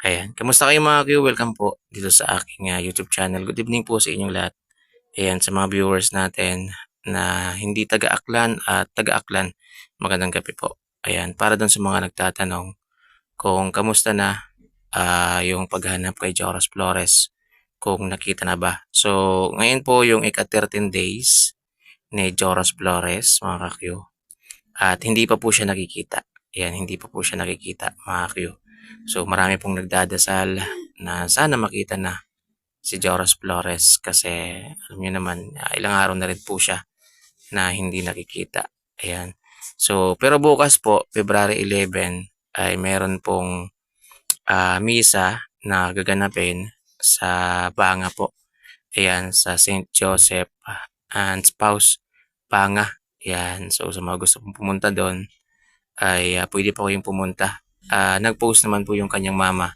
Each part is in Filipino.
Ayan, kamusta kayo mga Q? Welcome po dito sa aking YouTube channel. Good evening po sa inyong lahat. Ayan, sa mga viewers natin na hindi taga-Aklan at taga-Aklan, magandang gabi po. Ayan, para dun sa mga nagtatanong kung kamusta na yung paghanap kay Joros Flores, kung nakita na ba. So, ngayon po yung ika-13 days ni Joros Flores, mga ka-Q. At hindi pa po siya nakikita. Ayan, hindi pa po siya nakikita, mga Q. So, marami pong nagdadasal na sana makita na si Joros Flores kasi alam niyo naman, ilang araw na rin po siya na hindi nakikita. Ayan. So, pero bukas po, February 11, ay meron pong misa na gaganapin sa Banga po. Ayan, sa St. Joseph and Spouse Banga. Ayan. So, sa mga gusto pong pumunta doon, ay pwede pa kayong pumunta. Nag-post naman po yung kanyang mama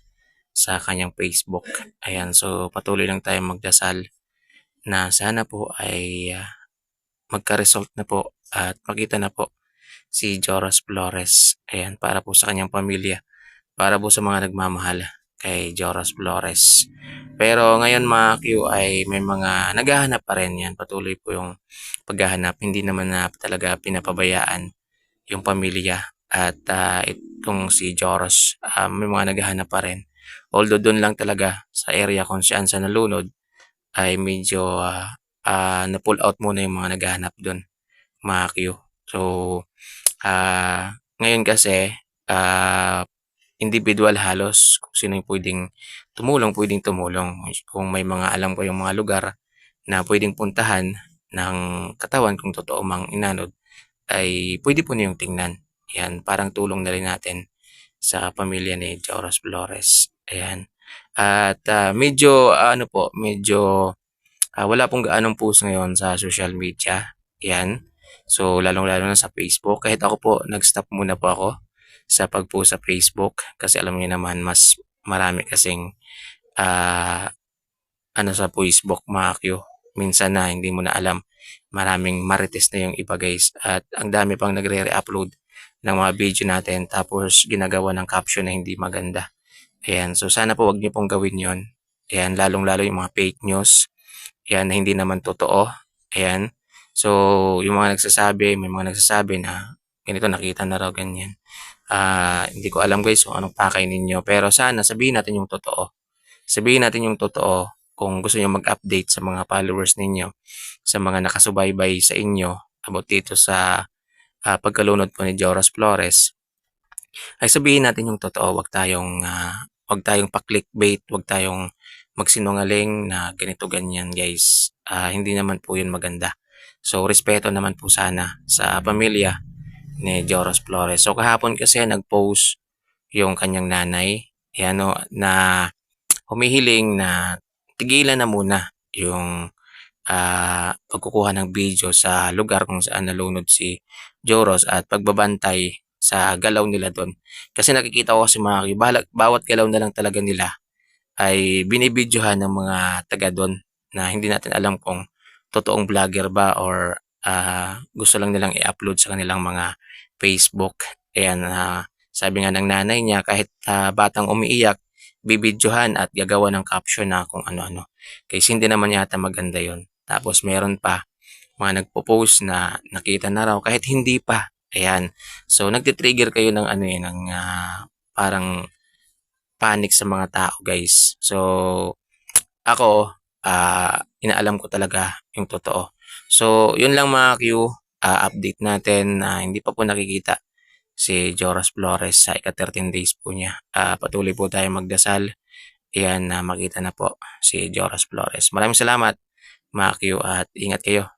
sa kanyang Facebook. Ayan, so patuloy lang tayong magdasal na sana po ay magka-result na po at makita na po si Joros Flores. Ayan, para po sa kanyang pamilya, para po sa mga nagmamahal kay Joros Flores. Pero ngayon mga Q ay may mga naghahanap pa rin yan. Patuloy po yung paghahanap. Hindi naman na talaga pinapabayaan yung pamilya at itong si Joros, may mga naghahanap pa rin. Although doon lang talaga sa area kung saan sa nalunod ay medyo na-pull out muna yung mga naghahanap doon, mga Q. So, ngayon kasi individual halos kung sino yung pwedeng tumulong. Kung may mga alam ko yung mga lugar na pwedeng puntahan ng katawan kung totoo mang inanod, ay pwede po niyong tingnan. Yan, parang tulong na rin natin sa pamilya ni Joros Flores. Ayan. At medyo wala pong gaanong post ngayon sa social media. Yan. So, lalong-lalo na sa Facebook. Kahit ako po, nag-stop muna po ako sa pag-post sa Facebook kasi alam niyo naman, mas marami kasing ah, sa Facebook, mga Q. Minsan na hindi mo na alam. Maraming marites na yung iba guys. At ang dami pang nagre-re-upload ng mga video natin tapos ginagawa ng caption na hindi maganda. Ayan. So sana po wag niyo pong gawin yon. Ayan. Lalong-lalo yung mga fake news. Ayan. Na hindi naman totoo. Ayan. So yung mga nagsasabi, may mga nagsasabi na ganito nakita na raw ganyan. Hindi ko alam guys kung anong pakay ninyo. Pero sana sabihin natin yung totoo. Sabihin natin yung totoo kung gusto niyo mag-update sa mga followers ninyo, sa mga nakasubaybay sa inyo about dito sa pagkalunod po ni Joros Flores, ay sabihin natin yung totoo. Wag tayong pa-clickbait, wag tayong magsinungaling na ganito ganyan guys. Hindi naman po yun maganda. So respeto naman po sana sa pamilya ni Joros Flores. So kahapon kasi nag-post yung kanyang nanay, yan o, na humihiling na tigilan na muna yung pagkukuha ng video sa lugar kung saan nalunod si Joros at pagbabantay sa galaw nila doon. Kasi nakikita ko kasi mga bawat galaw na lang talaga nila ay binibidyohan ng mga taga doon na hindi natin alam kung totoong vlogger ba or gusto lang nilang i-upload sa kanilang mga Facebook. Ayan, sabi nga ng nanay niya kahit batang umiiyak, bibidyohan at gagawa ng caption na kung ano-ano. Kasi hindi naman yata maganda yon. Tapos meron pa mga nagpo-post na nakita na raw kahit hindi pa. Ayan. So nagti-trigger kayo ng parang panic sa mga tao, guys. So ako inaalam ko talaga yung totoo. So yun lang mga Q, update natin na hindi pa po nakikita si Joros Flores sa ika-13 days po niya. Patuloy po tayo magdasal. Ayan na makita na po si Joros Flores. Maraming salamat mga Q at ingat kayo.